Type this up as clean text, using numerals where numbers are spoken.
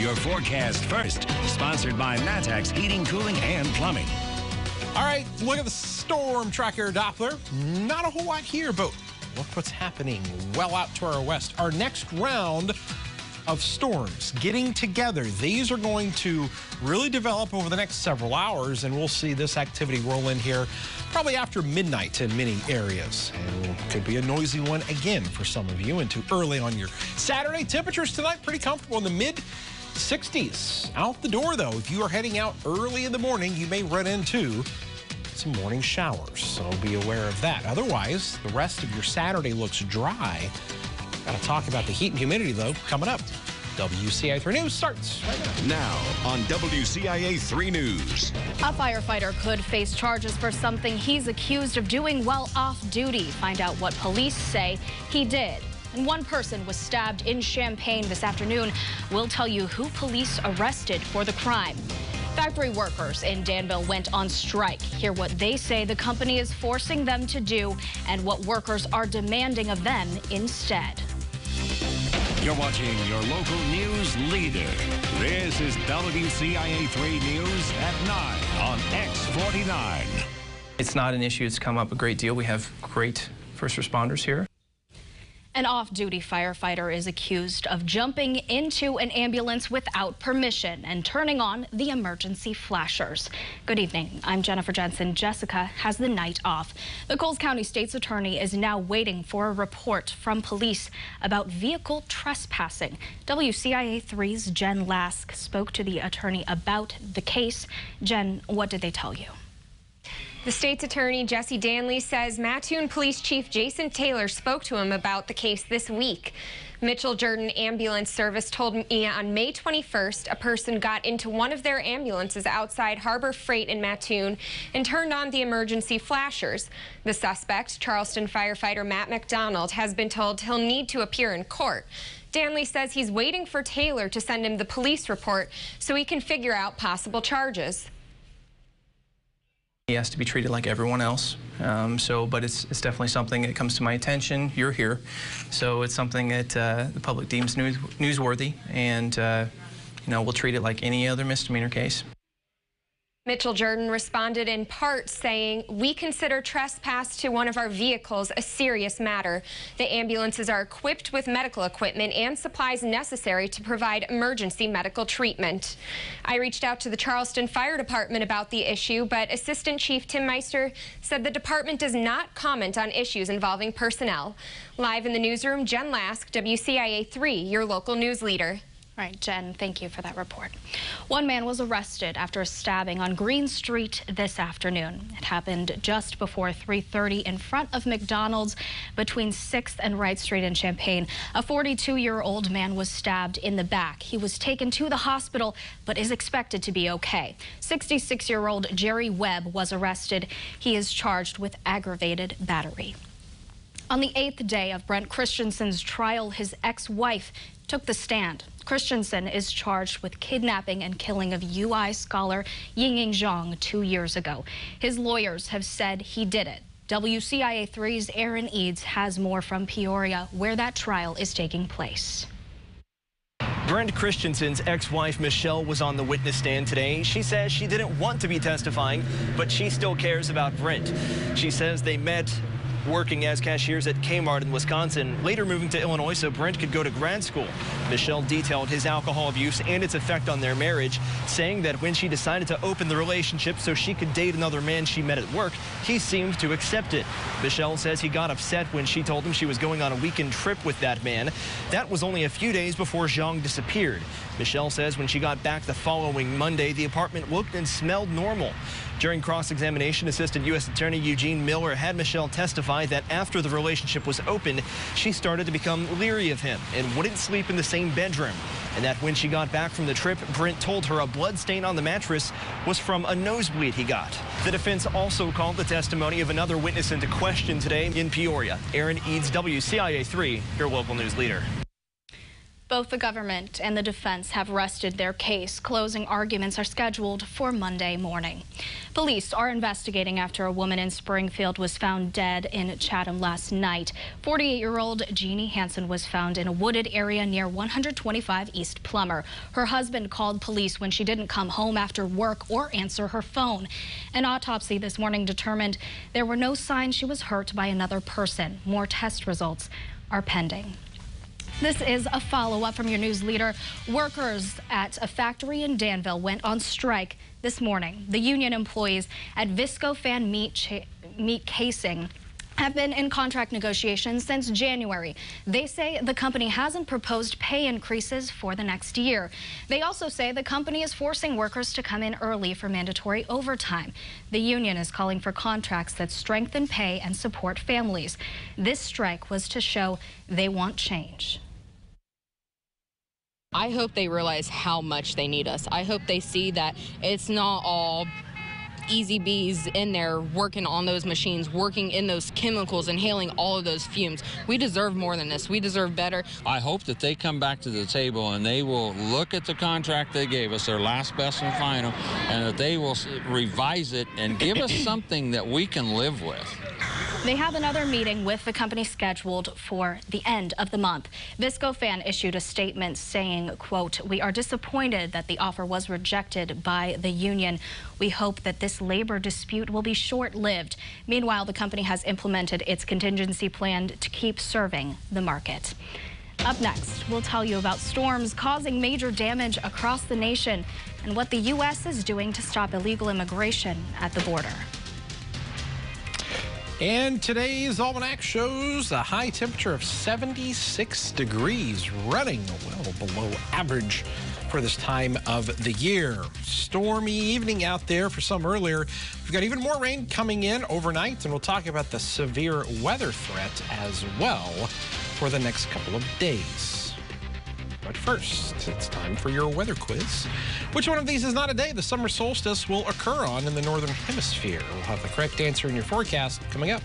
your forecast first. Sponsored by Matex Heating, Cooling, and Plumbing. All right, look at the storm tracker Doppler. Not a whole lot here, but look what's happening well out to our west. Our next round of storms getting together. These are going to really develop over the next several hours, and we'll see this activity roll in here probably after midnight in many areas. And could be a noisy one again for some of you into early on your Saturday. Temperatures tonight pretty comfortable in the mid-60s. Out the door, though, if you are heading out early in the morning, you may run into some morning showers, so be aware of that. Otherwise, the rest of your Saturday looks dry. Got to talk about the heat and humidity, though, coming up. WCIA 3 News starts right now. Now on WCIA 3 News. A firefighter could face charges for something he's accused of doing while off duty. Find out what police say he did. And one person was stabbed in Champaign this afternoon. We'll tell you who police arrested for the crime. Factory workers in Danville went on strike. Hear what they say the company is forcing them to do and what workers are demanding of them instead. You're watching your local news leader. This is WCIA 3 News at 9 on X49. It's not an issue. It's come up a great deal. We have great first responders here. An off-duty firefighter is accused of jumping into an ambulance without permission and turning on the emergency flashers. Good evening. I'm Jennifer Jensen. Jessica has the night off. The Coles County State's Attorney is now waiting for a report from police about vehicle trespassing. WCIA 3's Jen Lask spoke to the attorney about the case. Jen, what did they tell you? The state's attorney, Jesse Danley, says Mattoon Police Chief Jason Taylor spoke to him about the case this week. Mitchell Jordan Ambulance Service told me on May 21st a person got into one of their ambulances outside Harbor Freight in Mattoon and turned on the emergency flashers. The suspect, Charleston firefighter Matt McDonald, has been told he'll need to appear in court. Danley says he's waiting for Taylor to send him the police report so he can figure out possible charges. He has to be treated like everyone else. But it's definitely something that comes to my attention. You're here, so it's something that the public deems newsworthy, and we'll treat it like any other misdemeanor case. Mitchell Jordan responded in part saying, "We consider trespass to one of our vehicles a serious matter. The ambulances are equipped with medical equipment and supplies necessary to provide emergency medical treatment." I reached out to the Charleston Fire Department about the issue, but Assistant Chief Tim Meister said the department does not comment on issues involving personnel. Live in the newsroom, Jen Lask, WCIA 3, your local news leader. All right, Jen, thank you for that report. One man was arrested after a stabbing on Green Street this afternoon. It happened just before 3:30 in front of McDonald's between 6th and Wright Street in Champaign. A 42-year-old man was stabbed in the back. He was taken to the hospital but is expected to be okay. 66-year-old Jerry Webb was arrested. He is charged with aggravated battery. On the 8th day of Brent Christensen's trial, his ex-wife took the stand. Christensen is charged with kidnapping and killing of UI scholar Ying Zhang 2 years ago. His lawyers have said he did it. WCIA 3's Aaron Eads has more from Peoria, where that trial is taking place. Brent Christensen's ex-wife Michelle was on the witness stand today. She says she didn't want to be testifying, but she still cares about Brent. She says they met working as cashiers at Kmart in Wisconsin, later moving to Illinois so Brent could go to grad school. Michelle detailed his alcohol abuse and its effect on their marriage, saying that when she decided to open the relationship so she could date another man she met at work, he seemed to accept it. Michelle says he got upset when she told him she was going on a weekend trip with that man. That was only a few days before Zhang disappeared. Michelle says when she got back the following Monday, the apartment looked and smelled normal. During cross-examination, Assistant U.S. Attorney Eugene Miller had Michelle testify that after the relationship was opened, she started to become leery of him and wouldn't sleep in the same bedroom. And that when she got back from the trip, Brent told her a blood stain on the mattress was from a nosebleed he got. The defense also called the testimony of another witness into question today in Peoria. Aaron Eads, WCIA 3, your local news leader. Both the government and the defense have rested their case. Closing arguments are scheduled for Monday morning. Police are investigating after a woman in Springfield was found dead in Chatham last night. 48-year-old Jeannie Hansen was found in a wooded area near 125 East Plummer. Her husband called police when she didn't come home after work or answer her phone. An autopsy this morning determined there were no signs she was hurt by another person. More test results are pending. This is a follow-up from your news leader. Workers at a factory in Danville went on strike this morning. The union employees at Viscofan Meat Casing have been in contract negotiations since January. They say the company hasn't proposed pay increases for the next year. They also say the company is forcing workers to come in early for mandatory overtime. The union is calling for contracts that strengthen pay and support families. This strike was to show they want change. I hope they realize how much they need us. I hope they see that it's not all easy bees in there working on those machines, working in those chemicals, inhaling all of those fumes. We deserve more than this. We deserve better. I hope that they come back to the table and they will look at the contract they gave us, their last, best, and final, and that they will revise it and give us something that we can live with. They have another meeting with the company scheduled for the end of the month. Viscofan issued a statement saying, quote, "We are disappointed that the offer was rejected by the union. We hope that this labor dispute will be short-lived." Meanwhile, the company has implemented its contingency plan to keep serving the market. Up next, we'll tell you about storms causing major damage across the nation and what the U.S. is doing to stop illegal immigration at the border. And today's almanac shows a high temperature of 76 degrees, running well below average for this time of the year. Stormy evening out there for some earlier. We've got even more rain coming in overnight, and we'll talk about the severe weather threat as well for the next couple of days. But first, it's time for your weather quiz. Which one of these is not a day the summer solstice will occur on in the northern hemisphere? We'll have the correct answer in your forecast coming up.